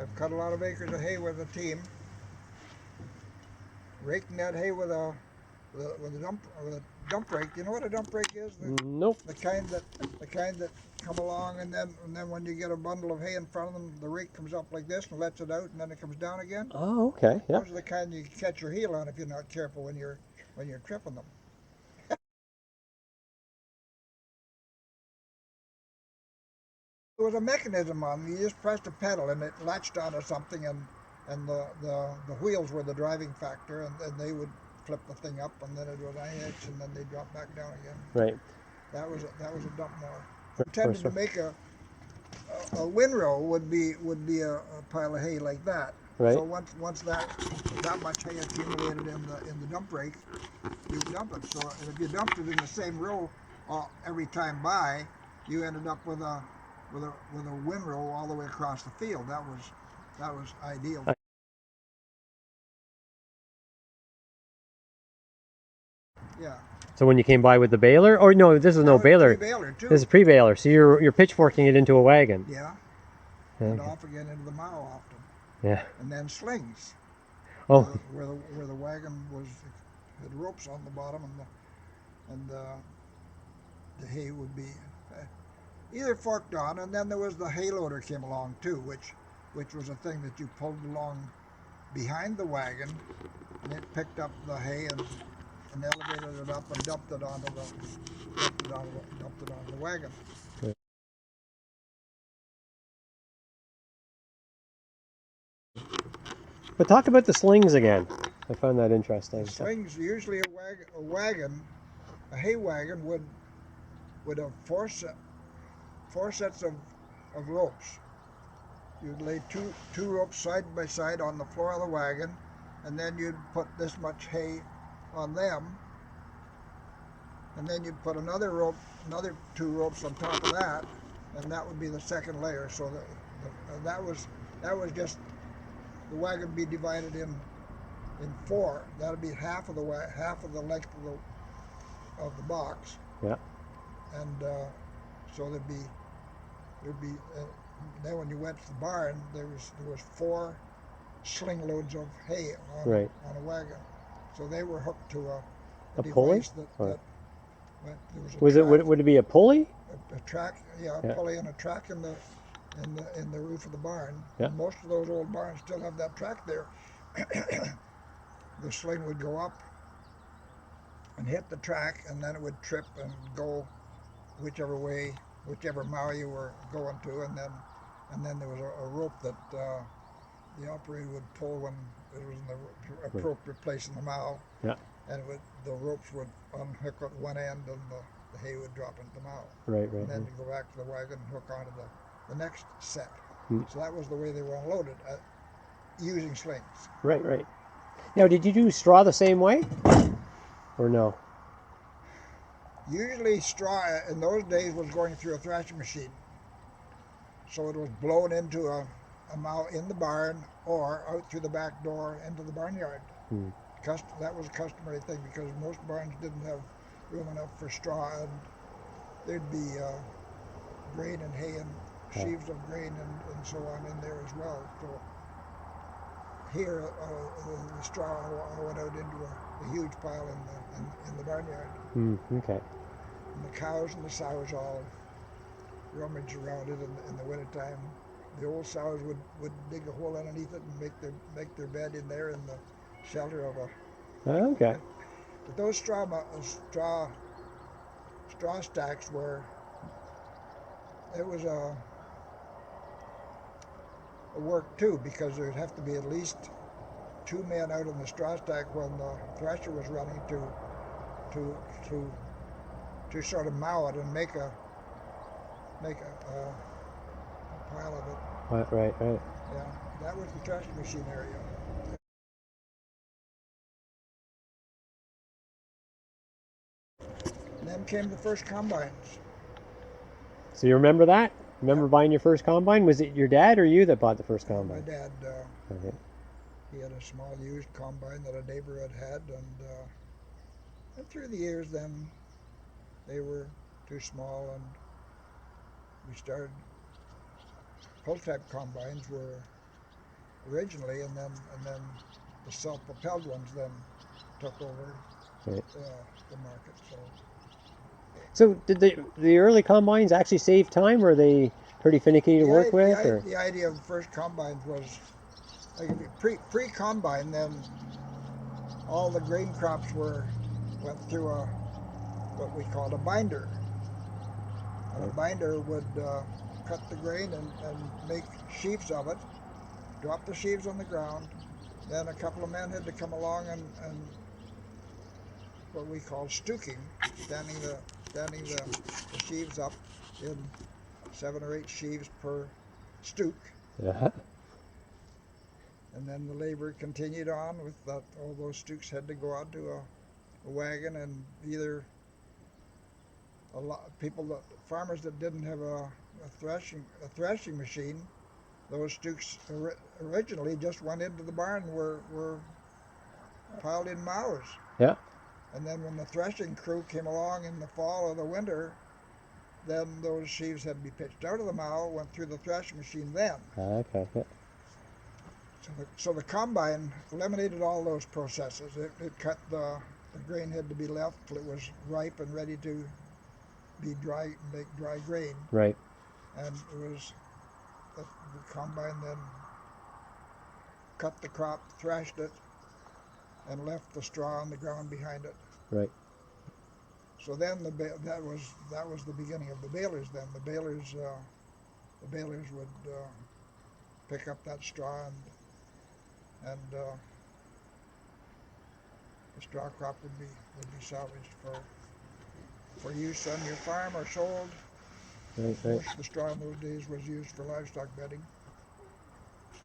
I've cut a lot of acres of hay with a team. Raking that hay with a dump rake. You know what a dump rake is? Nope. The kind that come along, and then when you get a bundle of hay in front of them, the rake comes up like this and lets it out, and then it comes down again. Oh, okay. Yeah. Those are the kind you catch your heel on if you're not careful when you're tripping them. There was a mechanism on. You just pressed a pedal, and it latched onto something, and the wheels were the driving factor, and they would flip the thing up, and then it would hitch, and then they drop back down again. Right. That was a dump mower. Intended to make a windrow would be a pile of hay like that. Right. So once that much hay accumulated in the dump rake, you dump it. So and if you dumped it in the same row every time by, you ended up with a windrow all the way across the field. That was ideal. Yeah. So when you came by with the baler, or no, this is no baler. Pre-baler too. This is pre-baler. So you're pitchforking it into a wagon. Yeah. Okay. And off again into the mow often. Yeah. And then slings. Oh. Where the wagon had ropes on the bottom, and the hay would be either forked on, and then there was the hay loader came along too, which was a thing that you pulled along behind the wagon, and it picked up the hay and elevated it up and dumped it onto the wagon. Okay. But talk about the slings again. I found that interesting. The slings, usually a hay wagon would have four sets of ropes. You'd lay two ropes side by side on the floor of the wagon, and then you'd put this much hay on them, and then you'd put another two ropes on top of that, and that would be the second layer. So that was just the wagon would be divided in four. That'd be half of the length of the box. Yeah. And so there'd be then when you went to the barn, there was four sling loads of hay on a wagon. So they were hooked to a pulley. There was would it be a pulley? A track, a pulley and a track in the roof of the barn. Yeah. And most of those old barns still have that track there. The sling would go up and hit the track, and then it would trip and go whichever mow you were going to, and then there was a rope that the operator would pull when it was in the appropriate place in the mow. Yeah. And the ropes would unhook at one end, and the hay would drop into the mow. Right. And then you go back to the wagon and hook onto the next set. Hmm. So that was the way they were unloaded, using slings. Right. Now, did you do straw the same way, or no? Usually straw in those days was going through a thrashing machine. So it was blown into a mow in the barn or out through the back door into the barnyard. Hmm. That was a customary thing because most barns didn't have room enough for straw, and there'd be grain and hay and sheaves of grain and so on in there as well. So here the straw went out into a huge pile in the barnyard. Okay. And the cows and the sows all rummage around it in the wintertime. The old sows would dig a hole underneath it and make their bed in there in the shelter of a. Okay. But those straw stacks it was a work too, because there'd have to be at least two men out in the straw stack when the thresher was running to sort of mow it and make a pile of it. Right. Yeah, that was the threshing machine area. And then came the first combines. So you remember that? Remember buying your first combine? Was it your dad or you that bought the first combine? My dad, Okay. he had a small used combine that a neighbor had, and through the years then they were too small, and we started pull-type combines were originally, and then the self-propelled ones then took over Right. the market. So did the early combines actually save time? Were they pretty finicky to work with, or? The idea of the first combines was like if you pre-combine, then all the grain crops went through what we called a binder, and a Right. binder would cut the grain and make sheaves of it, drop the sheaves on the ground. Then a couple of men had to come along and what we call stooking, standing the sheaves up in 7 or 8 sheaves per stook. Yeah. And then the labor continued on with that. All those stooks had to go out to a wagon, and either a lot farmers that didn't have a threshing machine, those stooks originally just went into the barn and were piled in mows. Yeah. And then when the threshing crew came along in the fall or the winter, then those sheaves had to be pitched out of the mow, went through the threshing machine then. Okay. Yeah. So the combine eliminated all those processes. It cut the grain had to be left till it was ripe and ready to be dry, make dry grain. Right. And it was the combine then cut the crop, thrashed it, and left the straw on the ground behind it. Right. So then that was the beginning of the balers. Then the balers would pick up that straw and the straw crop would be salvaged for use on your farm or sold. Right. Most of the straw in those days was used for livestock bedding.